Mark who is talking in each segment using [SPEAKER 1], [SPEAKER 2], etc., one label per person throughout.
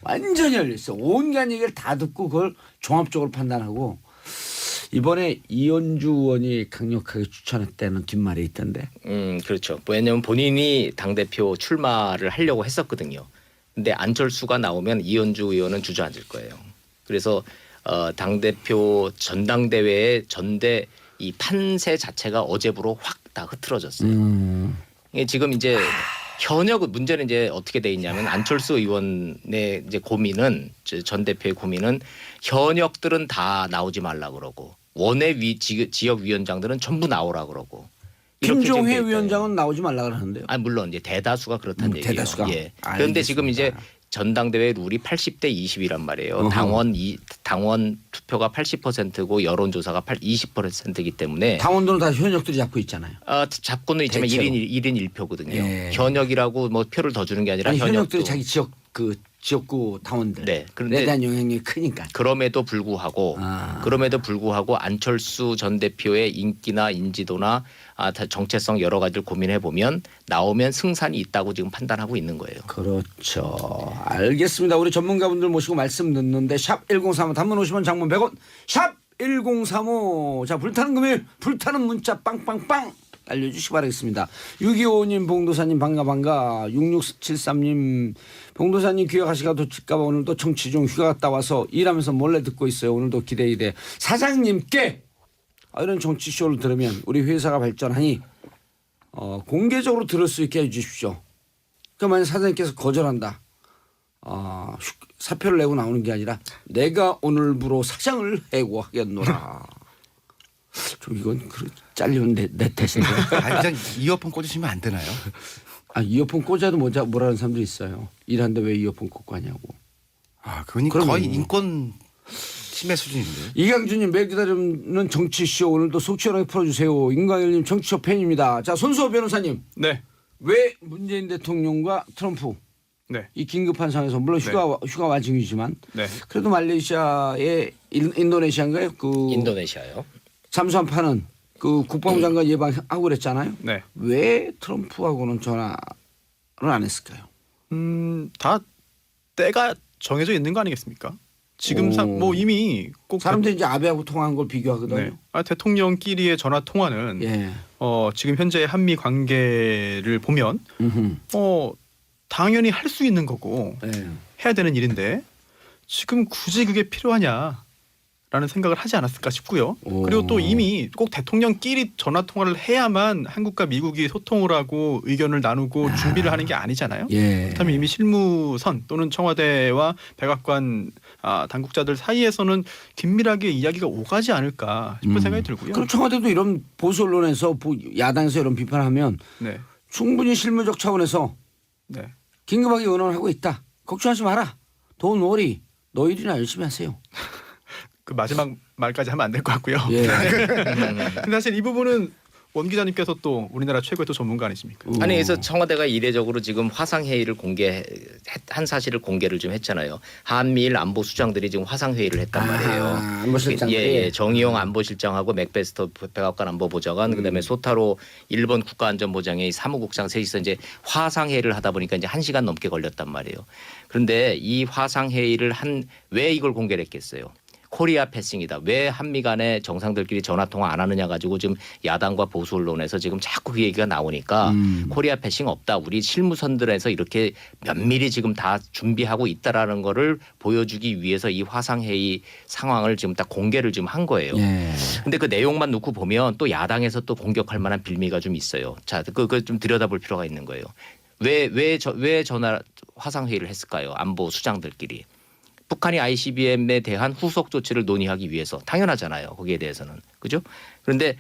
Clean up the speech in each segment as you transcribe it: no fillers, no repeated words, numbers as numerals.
[SPEAKER 1] 완전히 열렸어. 온갖 얘기를 다 듣고 그걸 종합적으로 판단하고 이번에 이현주 의원이 강력하게 추천했다는 뒷말이 있던데.
[SPEAKER 2] 그렇죠. 왜냐하면 본인이 당대표 출마를 하려고 했었거든요. 근데 안철수가 나오면 이현주 의원은 주저앉을 거예요. 그래서 당대표 전당대회의 전대 이 판세 자체가 어제부로 확 다 흐트러졌어요. 이게 지금 이제 현역 문제는 이제 어떻게 돼 있냐면 안철수 의원의 이제 고민은 전 대표의 고민은 현역들은 다 나오지 말라 그러고 원외 지역 위원장들은 전부 나오라 그러고. 이렇게 지금
[SPEAKER 1] 김종회
[SPEAKER 2] 돼 있어요.
[SPEAKER 1] 위원장은 나오지 말라 그러는데요.
[SPEAKER 2] 아 물론 이제 대다수가 그렇다는 얘기예요.
[SPEAKER 1] 대다수가.
[SPEAKER 2] 예. 그런데 지금 이제 전당대회 룰이 80대 20이란 말이에요. 당원 투표가 80%고 여론조사가 20%이기 때문에
[SPEAKER 1] 당원들은 다 현역들이 잡고 있잖아요.
[SPEAKER 2] 잡고는 있지만
[SPEAKER 1] 대체로.
[SPEAKER 2] 1인 1표거든요.
[SPEAKER 1] 예.
[SPEAKER 2] 현역이라고 뭐 표를 더 주는 게 아니라
[SPEAKER 1] 아니,
[SPEAKER 2] 현역도.
[SPEAKER 1] 현역들이 자기 지역구 당원들.
[SPEAKER 2] 네.
[SPEAKER 1] 에 대한 영향력이 크니까.
[SPEAKER 2] 그럼에도 불구하고 안철수 전 대표의 인기나 인지도나 정체성 여러 가지를 고민해 보면 나오면 승산이 있다고 지금 판단하고 있는 거예요.
[SPEAKER 1] 그렇죠. 알겠습니다. 우리 전문가분들 모시고 말씀 듣는데 샵 1035 단문 50원 장문 100원 샵 1035 자 불타는 금요일 불타는 문자 빵빵빵 알려주시기 바라겠습니다. 625님 봉도사님 반가 6673님 봉도사님 귀화가시가 도칠까 봐 오늘도 청취 중 휴가 갔다 와서 일하면서 몰래 듣고 있어요. 오늘도 기대돼. 사장님께 이런 정치쇼를 들으면 우리 회사가 발전하니 공개적으로 들을 수 있게 해주십시오. 그러니까 만약 사장님께서 거절한다. 사표를 내고 나오는 게 아니라 내가 오늘부로 사장을 해고하겠노라. 좀 이건 잘리면 내 탓인데.
[SPEAKER 3] 그냥 이어폰 꽂으시면 안 되나요?
[SPEAKER 1] 이어폰 꽂아도 뭐라는 사람도 있어요. 일하는데 왜 이어폰 꽂고 하냐고.
[SPEAKER 3] 그건 거의 인권 침해 수준인데.
[SPEAKER 1] 이강준님 매일 기다리는 정치쇼 오늘도 속 시원하게 풀어주세요. 임광일님 정치쇼 팬입니다. 자 손수호 변호사님.
[SPEAKER 4] 네.
[SPEAKER 1] 왜 문재인 대통령과 트럼프
[SPEAKER 4] 네.
[SPEAKER 1] 이 긴급한 상황에서 물론 휴가 와중이지만
[SPEAKER 4] 네.
[SPEAKER 1] 그래도 말레이시아의 인도네시아인가요?
[SPEAKER 2] 인도네시아요.
[SPEAKER 1] 잠수함 파는 그 국방장관 예방하고 그랬잖아요.
[SPEAKER 4] 네.
[SPEAKER 1] 왜 트럼프하고는 전화를 안 했을까요?
[SPEAKER 4] 다 때가 정해져 있는 거 아니겠습니까? 지금 뭐 이미 꼭
[SPEAKER 1] 사람들이 이제 아베하고 통화한 걸 비교하거든요.
[SPEAKER 4] 대통령끼리의 전화 통화는
[SPEAKER 1] 예.
[SPEAKER 4] 지금 현재 한미 관계를 보면 당연히 할 수 있는 거고
[SPEAKER 1] 예.
[SPEAKER 4] 해야 되는 일인데 지금 굳이 그게 필요하냐? 라는 생각을 하지 않았을까 싶고요. 그리고 또 이미 꼭 대통령끼리 전화 통화를 해야만 한국과 미국이 소통을 하고 의견을 나누고 준비를 하는 게 아니잖아요.
[SPEAKER 1] 예.
[SPEAKER 4] 그렇다면 이미 실무선 또는 청와대와 백악관 당국자들 사이에서는 긴밀하게 이야기가 오가지 않을까 싶은 생각이 들고요.
[SPEAKER 1] 그럼 청와대도 이런 보수 언론에서 야당에서 이런 비판하면
[SPEAKER 4] 네.
[SPEAKER 1] 충분히 실무적 차원에서
[SPEAKER 4] 네.
[SPEAKER 1] 긴급하게 의논하고 있다. 걱정하지 마라. Don't worry. 너 일이나 열심히 하세요.
[SPEAKER 4] 그 마지막 말까지 하면 안 될 것 같고요.
[SPEAKER 1] 예.
[SPEAKER 4] 근데 사실 이 부분은 원 기자님께서 또 우리나라 최고의 또 전문가 아니십니까?
[SPEAKER 2] 아니 그래서 청와대가 이례적으로 지금 화상 회의를 공개한 사실을 공개를 좀 했잖아요. 한미일 안보 수장들이 지금 화상 회의를 했단 말이에요.
[SPEAKER 1] 안보실장들이.
[SPEAKER 2] 예, 정의용 안보실장하고 맥베스터 백악관 안보보좌관 그다음에 소타로 일본 국가안전보장회 사무국장 셋이서 이제 화상 회의를 하다 보니까 이제 1시간 넘게 걸렸단 말이에요. 그런데 이 화상 회의를 왜 이걸 공개를 했겠어요? 코리아 패싱이다. 왜 한미 간에 정상들끼리 전화 통화 안 하느냐 가지고 지금 야당과 보수 언론에서 지금 자꾸 그 얘기가 나오니까 코리아 패싱 없다. 우리 실무선들에서 이렇게 면밀히 지금 다 준비하고 있다라는 거를 보여주기 위해서 이 화상 회의 상황을 지금 딱 공개를 지금 한 거예요. 근데 그 내용만 놓고 보면 또 야당에서 또 공격할 만한 빌미가 좀 있어요. 자, 그거 좀 들여다볼 필요가 있는 거예요. 왜 전화 화상 회의를 했을까요? 안보 수장들끼리. 북한이 ICBM에 대한 후속 조치를 논의하기 위해서 당연하잖아요. 거기에 대해서는. 그죠? 그런데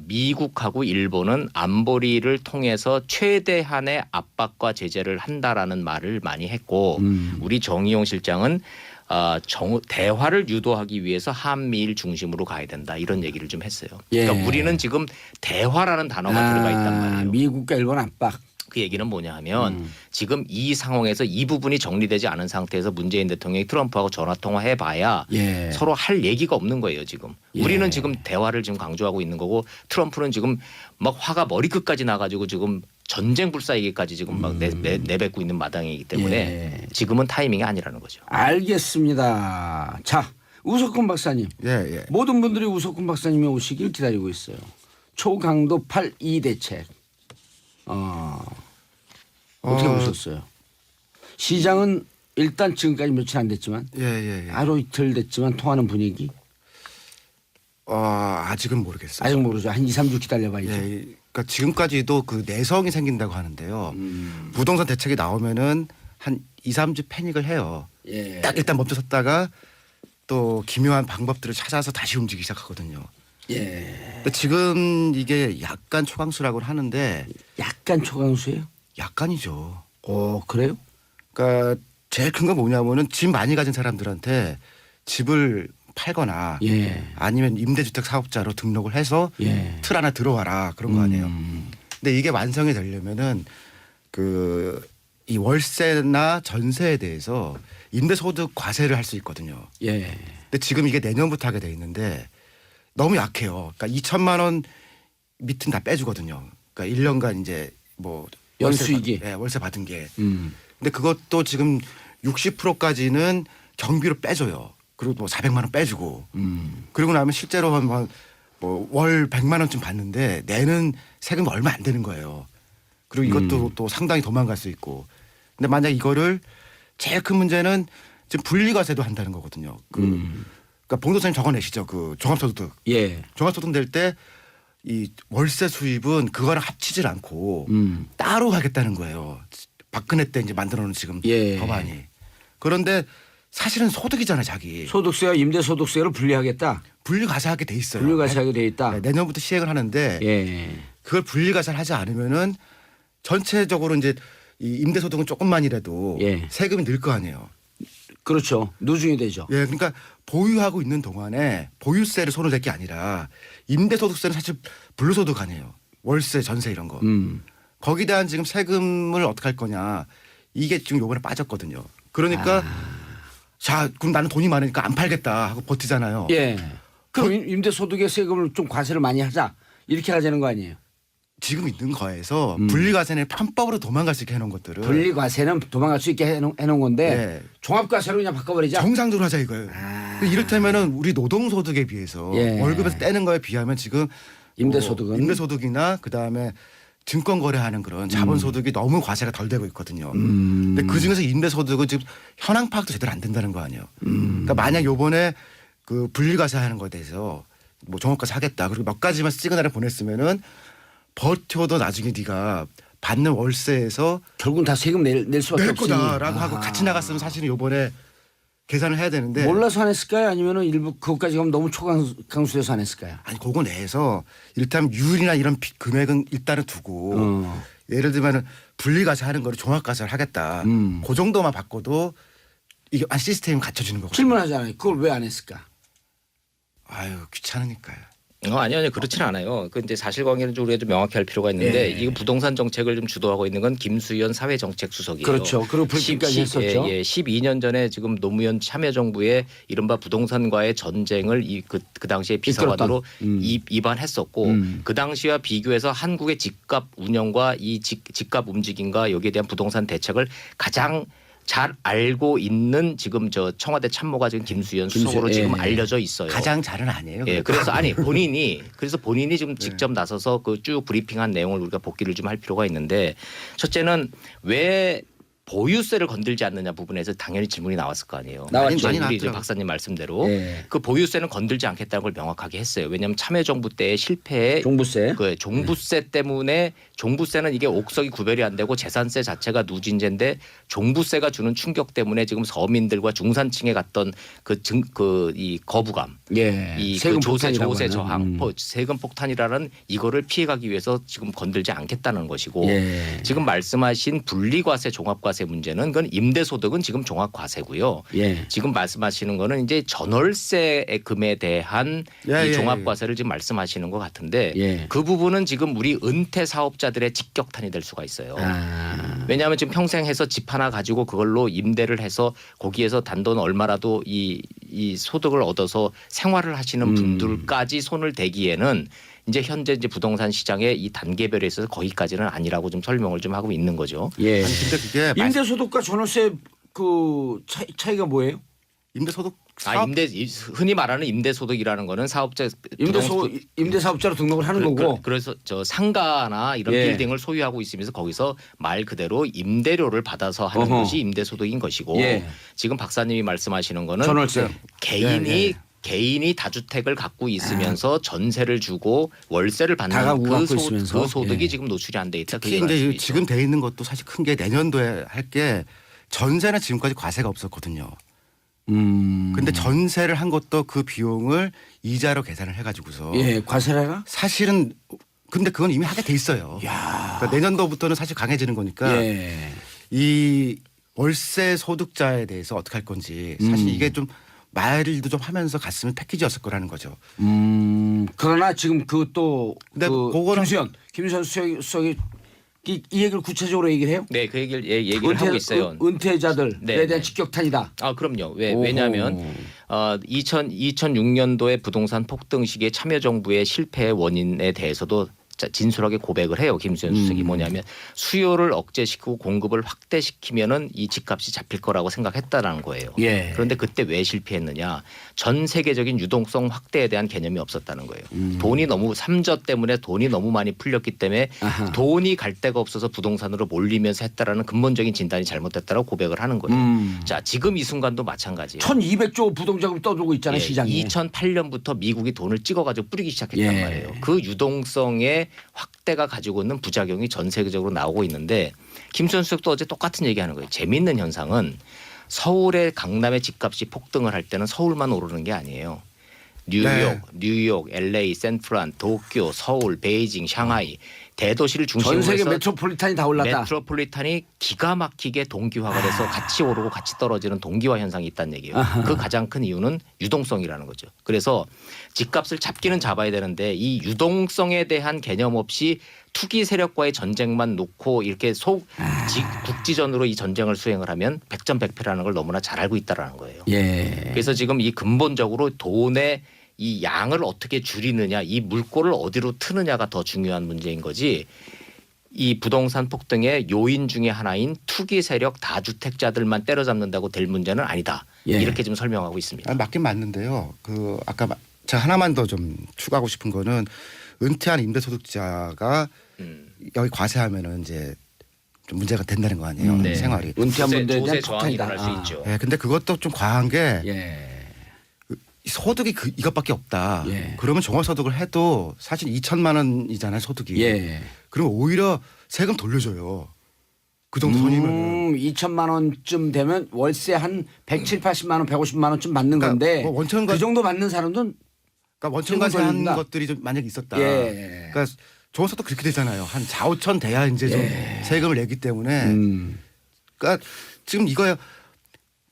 [SPEAKER 2] 미국하고 일본은 안보리를 통해서 최대한의 압박과 제재를 한다라는 말을 많이 했고 우리 정의용 실장은 대화를 유도하기 위해서 한미일 중심으로 가야 된다. 이런 얘기를 좀 했어요. 그러니까 우리는 지금 대화라는 단어가 들어가 있단 말이에요.
[SPEAKER 1] 미국과 일본 압박.
[SPEAKER 2] 그 얘기는 뭐냐 하면 지금 이 상황에서 이 부분이 정리되지 않은 상태에서 문재인 대통령이 트럼프하고 전화통화 해봐야 서로 할 얘기가 없는 거예요 지금. 우리는 지금 대화를 지금 강조하고 있는 거고 트럼프는 지금 막 화가 머리끝까지 나가지고 지금 전쟁 불사이기까지 지금 막 내뱉고 있는 마당이기 때문에
[SPEAKER 1] 예.
[SPEAKER 2] 지금은 타이밍이 아니라는 거죠.
[SPEAKER 1] 알겠습니다. 자, 우석훈 박사님.
[SPEAKER 3] 예.
[SPEAKER 1] 모든 분들이 우석훈 박사님이 오시길 기다리고 있어요. 초강도 8.2 대책. 어떻게 보셨어요? 시장은 일단 지금까지 며칠 안 됐지만
[SPEAKER 3] 예.
[SPEAKER 1] 하루 이틀 됐지만 통하는 분위기
[SPEAKER 3] 아직은 모르겠어요.
[SPEAKER 1] 아직 모르죠. 한 2, 3주 기다려봐야죠.
[SPEAKER 3] 예. 그러니까 지금까지도 그 내성이 생긴다고 하는데요. 부동산 대책이 나오면은 한 2, 3주 패닉을 해요.
[SPEAKER 1] 예.
[SPEAKER 3] 딱 일단 멈춰섰다가 또 기묘한 방법들을 찾아서 다시 움직이기 시작하거든요.
[SPEAKER 1] 예.
[SPEAKER 3] 근데 지금 이게 약간 초강수라고 하는데
[SPEAKER 1] 약간 초강수예요?
[SPEAKER 3] 약간이죠.
[SPEAKER 1] 그래요?
[SPEAKER 3] 그러니까 제일 큰 건 뭐냐면은 집 많이 가진 사람들한테 집을 팔거나
[SPEAKER 1] 예.
[SPEAKER 3] 아니면 임대주택 사업자로 등록을 해서
[SPEAKER 1] 예.
[SPEAKER 3] 틀 하나 들어와라 그런 거 아니에요. 근데 이게 완성이 되려면은 이 월세나 전세에 대해서 임대소득 과세를 할 수 있거든요.
[SPEAKER 1] 예.
[SPEAKER 3] 근데 지금 이게 내년부터 하게 돼 있는데 너무 약해요. 그러니까 2천만 원 밑은 다 빼주거든요. 그러니까 1년간 이제 뭐
[SPEAKER 1] 연수익이.
[SPEAKER 3] 월세 받은 게. 근데 그것도 지금 60%까지는 경비로 빼줘요. 그리고 뭐 400만 원 빼주고. 그리고 나면 실제로 월 100만 원쯤 받는데 내는 세금이 얼마 안 되는 거예요. 그리고 이것도 또 상당히 도망갈 수 있고. 근데 만약 이거를 제일 큰 문제는 지금 분리과세도 한다는 거거든요. 그러니까 봉도사님 적어내시죠. 그 종합소득.
[SPEAKER 1] 예.
[SPEAKER 3] 종합소득 낼 때 이 월세 수입은 그거랑 합치질 않고 따로 하겠다는 거예요. 박근혜 때 이제 만들어놓은 지금
[SPEAKER 1] 예.
[SPEAKER 3] 법안이. 그런데 사실은 소득이잖아요, 자기.
[SPEAKER 1] 소득세와 임대소득세를 분리하겠다.
[SPEAKER 3] 분리과세하게 돼 있어요.
[SPEAKER 1] 분리과세하게 돼 있다.
[SPEAKER 3] 네, 내년부터 시행을 하는데
[SPEAKER 1] 예.
[SPEAKER 3] 그걸 분리과세를 하지 않으면은 전체적으로 이제 이 임대소득은 조금만이라도
[SPEAKER 1] 예.
[SPEAKER 3] 세금이 늘 거 아니에요.
[SPEAKER 1] 그렇죠. 누중이 되죠.
[SPEAKER 3] 예, 그러니까 보유하고 있는 동안에 보유세를 손을 댈 게 아니라 임대소득세는 사실 불로소득 아니에요. 월세, 전세 이런 거. 거기에 대한 지금 세금을 어떻게 할 거냐. 이게 지금 요번에 빠졌거든요. 그러니까 자, 그럼 나는 돈이 많으니까 안 팔겠다 하고 버티잖아요.
[SPEAKER 1] 예. 그럼 임대소득의 세금을 좀 과세를 많이 하자. 이렇게 하자는 거 아니에요.
[SPEAKER 3] 지금 있는 거에서 분리과세는 편법으로 도망갈 수 있게 해놓은 것들을
[SPEAKER 1] 분리과세는 도망갈 수 있게 해놓은 건데
[SPEAKER 3] 네.
[SPEAKER 1] 종합과세로 그냥 바꿔버리자.
[SPEAKER 3] 정상적으로 하자 이거예요. 이를테면은 우리 노동소득에 비해서
[SPEAKER 1] 예.
[SPEAKER 3] 월급에서 떼는 거에 비하면 지금
[SPEAKER 1] 임대소득은?
[SPEAKER 3] 임대소득이나 그다음에 증권 거래하는 그런 자본소득이 너무 과세가 덜 되고 있거든요. 근데 그 중에서 임대소득은 지금 현황 파악도 제대로 안 된다는 거 아니에요. 그러니까 만약 요번에 그 분리과세하는 거에 대해서 뭐 종합과세 하겠다. 그리고 몇 가지만 시그널을 보냈으면은 버텨도 나중에 네가 받는 월세에서
[SPEAKER 1] 결국은 다 세금 낼 수밖에
[SPEAKER 3] 낼
[SPEAKER 1] 없으니.
[SPEAKER 3] 거다라고 하고 같이 나갔으면 사실은 요번에 계산을 해야 되는데
[SPEAKER 1] 몰라서 안 했을까요? 아니면은 일부 그것까지 가면 너무 초강수돼서 안 했을까요?
[SPEAKER 3] 아니 그거 내에서 일단 유율이나 이런 금액은 일단은 두고 예를 들면은 분리과세 하는 거를 종합과세를 하겠다. 그 정도만 바꿔도 이게 시스템이 갖춰지는 거거든요.
[SPEAKER 1] 질문하잖아요. 그걸 왜 안 했을까?
[SPEAKER 3] 아유 귀찮으니까요.
[SPEAKER 2] 아니요, 그렇지는 않아요. 그 이제 사실관계는 좀 우리가 좀 명확히 할 필요가 있는데
[SPEAKER 1] 예.
[SPEAKER 2] 이 부동산 정책을 좀 주도하고 있는 건 김수현 사회정책수석이에요.
[SPEAKER 1] 그렇죠. 그리고 불신까지 했었죠.
[SPEAKER 2] 12년 전에 지금 노무현 참여정부의 이른바 부동산과의 전쟁을 그 당시에 비서관으로 입안했었고 그 당시와 비교해서 한국의 집값 운영과 이 집값 움직임과 여기에 대한 부동산 대책을 가장 잘 알고 있는 지금 저 청와대 참모가 지금 김수현 수석으로 지금 알려져 있어요.
[SPEAKER 3] 가장 잘은 아니에요.
[SPEAKER 2] 예, 그래서 본인이 지금 직접 나서서 그 쭉 브리핑한 내용을 우리가 복기를 좀 할 필요가 있는데 첫째는 왜 보유세를 건들지 않느냐 부분에서 당연히 질문이 나왔을 거 아니에요.
[SPEAKER 1] 나왔죠.
[SPEAKER 2] 우리
[SPEAKER 3] 많이
[SPEAKER 2] 이제
[SPEAKER 3] 나왔더라고요.
[SPEAKER 2] 박사님 말씀대로
[SPEAKER 1] 예.
[SPEAKER 2] 그 보유세는 건들지 않겠다는 걸 명확하게 했어요. 왜냐하면 참여정부 때의 실패에
[SPEAKER 1] 종부세.
[SPEAKER 2] 그 종부세 때문에 종부세는 이게 옥석이 구별이 안 되고 재산세 자체가 누진제인데 종부세가 주는 충격 때문에 지금 서민들과 중산층에 갔던 이 거부감,
[SPEAKER 1] 예.
[SPEAKER 2] 이
[SPEAKER 1] 세금
[SPEAKER 2] 그 조세
[SPEAKER 1] 폭탄이라고
[SPEAKER 2] 저항,
[SPEAKER 1] 하는.
[SPEAKER 2] 세금 폭탄이라는 이거를 피해가기 위해서 지금 건들지 않겠다는 것이고
[SPEAKER 1] 예.
[SPEAKER 2] 지금 말씀하신 분리과세, 종합과세 문제는 그건 임대소득은 지금 종합과세고요.
[SPEAKER 1] 예.
[SPEAKER 2] 지금 말씀하시는 거는 이제 전월세금에 대한
[SPEAKER 3] 예,
[SPEAKER 2] 이
[SPEAKER 3] 예,
[SPEAKER 2] 종합과세를 지금 말씀하시는 것 같은데
[SPEAKER 1] 예.
[SPEAKER 2] 그 부분은 지금 우리 은퇴 사업자들의 직격탄이 될 수가 있어요. 왜냐하면 지금 평생 해서 집 하나 가지고 그걸로 임대를 해서 거기에서 단돈 얼마라도 이 소득을 얻어서 생활을 하시는 분들까지 손을 대기에는 이제 현재 이제 부동산 시장의 이 단계별에 있어서 거기까지는 아니라고 좀 설명을 좀 하고 있는 거죠.
[SPEAKER 1] 예.
[SPEAKER 3] 아니 근데 그게
[SPEAKER 1] 임대소득과 전월세 그 차이가 뭐예요?
[SPEAKER 3] 임대소득 사업
[SPEAKER 2] 흔히 말하는 임대소득이라는 거는 사업자
[SPEAKER 1] 임대사업자로 등록을 하는 거고.
[SPEAKER 2] 그래서 저 상가나 이런
[SPEAKER 1] 예.
[SPEAKER 2] 빌딩을 소유하고 있으면서 거기서 말 그대로 임대료를 받아서 하는
[SPEAKER 1] 어허.
[SPEAKER 2] 것이 임대소득인 것이고
[SPEAKER 1] 예.
[SPEAKER 2] 지금 박사님이 말씀하시는 거는
[SPEAKER 1] 전월세.
[SPEAKER 2] 개인이 다주택을 갖고 있으면서 전세를 주고 월세를
[SPEAKER 1] 다
[SPEAKER 2] 받는
[SPEAKER 1] 갖고
[SPEAKER 2] 그
[SPEAKER 1] 있으면서.
[SPEAKER 2] 소득이
[SPEAKER 1] 예.
[SPEAKER 2] 지금 노출이 안 돼 있다.
[SPEAKER 3] 특히 이제 지금 돼 있는 것도 사실 큰 게 내년도에 할 게 전세는 지금까지 과세가 없었거든요. 근데 전세를 한 것도 그 비용을 이자로 계산을 해가지고서
[SPEAKER 1] 예, 과세라가?
[SPEAKER 3] 사실은 근데 그건 이미 하게 돼 있어요. 그러니까 내년도부터는 사실 강해지는 거니까
[SPEAKER 1] 예.
[SPEAKER 3] 이 월세 소득자에 대해서 어떻게 할 건지 사실 이게 좀 말도 좀 하면서 갔으면 패키지였을 거라는 거죠.
[SPEAKER 1] 그러나 지금 그것도
[SPEAKER 3] 근데
[SPEAKER 1] 그
[SPEAKER 3] 그거는-
[SPEAKER 1] 김수현 수석이 이 얘기를 구체적으로 얘기를 해요?
[SPEAKER 2] 네, 그 얘기를 하고 있어요.
[SPEAKER 1] 은퇴자들에
[SPEAKER 2] 네,
[SPEAKER 1] 대한
[SPEAKER 2] 네.
[SPEAKER 1] 직격탄이다.
[SPEAKER 2] 아, 그럼요.
[SPEAKER 1] 오호.
[SPEAKER 2] 왜냐하면 2006년도에 부동산 폭등 시기에 참여정부의 실패의 원인에 대해서도 진솔하게 고백을 해요. 김수현 수석이 뭐냐면 수요를 억제시키고 공급을 확대시키면은 이 집값이 잡힐 거라고 생각했다라는 거예요.
[SPEAKER 1] 예.
[SPEAKER 2] 그런데 그때 왜 실패했느냐? 전 세계적인 유동성 확대에 대한 개념이 없었다는 거예요. 돈이 너무 삼저 때문에 돈이 너무 많이 풀렸기 때문에
[SPEAKER 1] 아하.
[SPEAKER 2] 돈이 갈 데가 없어서 부동산으로 몰리면서 했다라는 근본적인 진단이 잘못됐다라고 고백을 하는 거예요. 자, 지금 이 순간도 마찬가지예요.
[SPEAKER 1] 1200조 부동자금이 떠들고 있잖아요, 시장에.
[SPEAKER 2] 2008년부터 미국이 돈을 찍어가지고 뿌리기 시작했단
[SPEAKER 1] 예.
[SPEAKER 2] 말이에요. 그 유동성의 확대가 가지고 있는 부작용이 전 세계적으로 나오고 있는데 김수현 수석도 어제 똑같은 얘기하는 거예요. 재미있는 현상은 서울의 강남의 집값이 폭등을 할 때는 서울만 오르는 게 아니에요. 뉴욕, LA, 샌프란, 도쿄, 서울, 베이징, 샹하이 대도시를 중심으로
[SPEAKER 1] 전 세계
[SPEAKER 2] 해서
[SPEAKER 1] 메트로폴리탄이 다 올랐다.
[SPEAKER 2] 메트로폴리탄이 기가 막히게 동기화가 돼서 같이 오르고 같이 떨어지는 동기화 현상이 있다는 얘기예요. 그 가장 큰 이유는 유동성이라는 거죠. 그래서 집값을 잡기는 잡아야 되는데 이 유동성에 대한 개념 없이 투기 세력과의 전쟁만 놓고 이렇게 국지전으로 이 전쟁을 수행을 하면 백전백패라는 걸 너무나 잘 알고 있다라는 거예요.
[SPEAKER 1] 예.
[SPEAKER 2] 그래서 지금 이 근본적으로 돈의 이 양을 어떻게 줄이느냐, 이 물꼬를 어디로 트느냐가 더 중요한 문제인 거지. 이 부동산 폭등의 요인 중에 하나인 투기 세력 다주택자들만 때려잡는다고 될 문제는 아니다.
[SPEAKER 1] 예.
[SPEAKER 2] 이렇게 좀 설명하고 있습니다.
[SPEAKER 3] 맞긴 맞는데요. 그 아까 제가 하나만 더 좀 추가하고 싶은 거는 은퇴한 임대소득자가 여기 과세하면은 이제 좀 문제가 된다는 거 아니에요.
[SPEAKER 2] 네.
[SPEAKER 3] 생활이.
[SPEAKER 1] 은퇴한 분들에
[SPEAKER 2] 조세
[SPEAKER 1] 대한
[SPEAKER 2] 저항이
[SPEAKER 1] 폭탄이다.
[SPEAKER 2] 일어날 수 있죠.
[SPEAKER 3] 네, 근데 그것도 좀 과한 게
[SPEAKER 1] 예.
[SPEAKER 3] 소득이 이것밖에 없다.
[SPEAKER 1] 예.
[SPEAKER 3] 그러면 종합소득을 해도 사실 2천만 원이잖아요, 소득이.
[SPEAKER 1] 예.
[SPEAKER 3] 그러면 오히려 세금 돌려줘요. 그 정도 돈이면.
[SPEAKER 1] 2천만 원쯤 되면 월세 한 170, 80만 원, 150만 원쯤 받는
[SPEAKER 3] 그러니까
[SPEAKER 1] 건데
[SPEAKER 3] 뭐 원천과-
[SPEAKER 1] 그 정도 받는 사람은
[SPEAKER 3] 그러니까 원천과세 한
[SPEAKER 1] 세금 돌린다.
[SPEAKER 3] 것들이 좀 만약에 있었다.
[SPEAKER 1] 예.
[SPEAKER 3] 그러니까 종합소득 그렇게 되잖아요. 한 4, 5천 돼야 이제 좀 세금을 내기 때문에. 그러니까 지금 이거야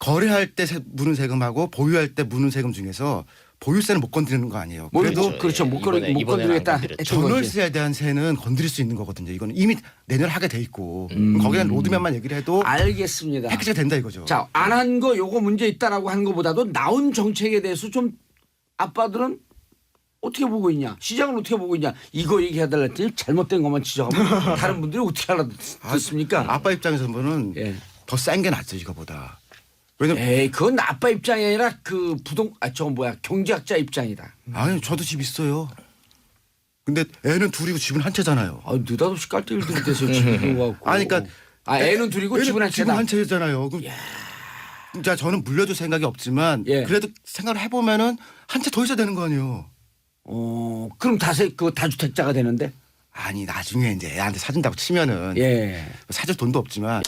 [SPEAKER 3] 거래할 때 무는 세금하고 보유할 때 무는 세금 중에서 보유세는 못 건드리는 거 아니에요. 그래도
[SPEAKER 1] 그렇죠. 못
[SPEAKER 2] 이번에는
[SPEAKER 1] 건드리겠다.
[SPEAKER 2] 안 건드렸죠.
[SPEAKER 1] 했던 거지.
[SPEAKER 3] 전월세에 대한 세는 건드릴 수 있는 거거든요. 이거는 이미 내년에 하게 돼 있고 거기에 대한 로드맵만 얘기를 해도
[SPEAKER 1] 알겠습니다.
[SPEAKER 3] 패키지가 된다 이거죠.
[SPEAKER 1] 자, 안 한 거 요거 문제 있다라고 한 거보다도 나온 정책에 대해서 좀 아빠들은 어떻게 보고 있냐? 시장을 어떻게 보고 있냐? 이거 얘기해달라 했더니 잘못된 것만 지적하면 다른 분들이 어떻게 알아듣습니까?
[SPEAKER 3] 아빠 입장에서 보면
[SPEAKER 1] 예.
[SPEAKER 3] 더 싼 게 낫죠 이거보다. 왜냐면
[SPEAKER 1] 에이, 그건 아빠 입장이 아니라 그 경제학자 입장이다.
[SPEAKER 3] 아니 저도 집 있어요. 근데 애는 둘이고 집은 한 채잖아요.
[SPEAKER 1] 아, 느닷없이 깔때기를 들이대서 집이 갖고.
[SPEAKER 3] 아니, 그러니까
[SPEAKER 1] 애는 둘이고 집은 한 채다.
[SPEAKER 3] 집은 한 채잖아요. 그럼 진짜 저는 물려줄 생각이 없지만
[SPEAKER 1] 예.
[SPEAKER 3] 그래도 생각을 해보면은 한 채 더 있어야 되는 거 아니에요.
[SPEAKER 1] 그럼 다주택자가 되는데?
[SPEAKER 3] 아니 나중에 이제 애한테 사준다고 치면은
[SPEAKER 1] 예.
[SPEAKER 3] 사줄 돈도 없지만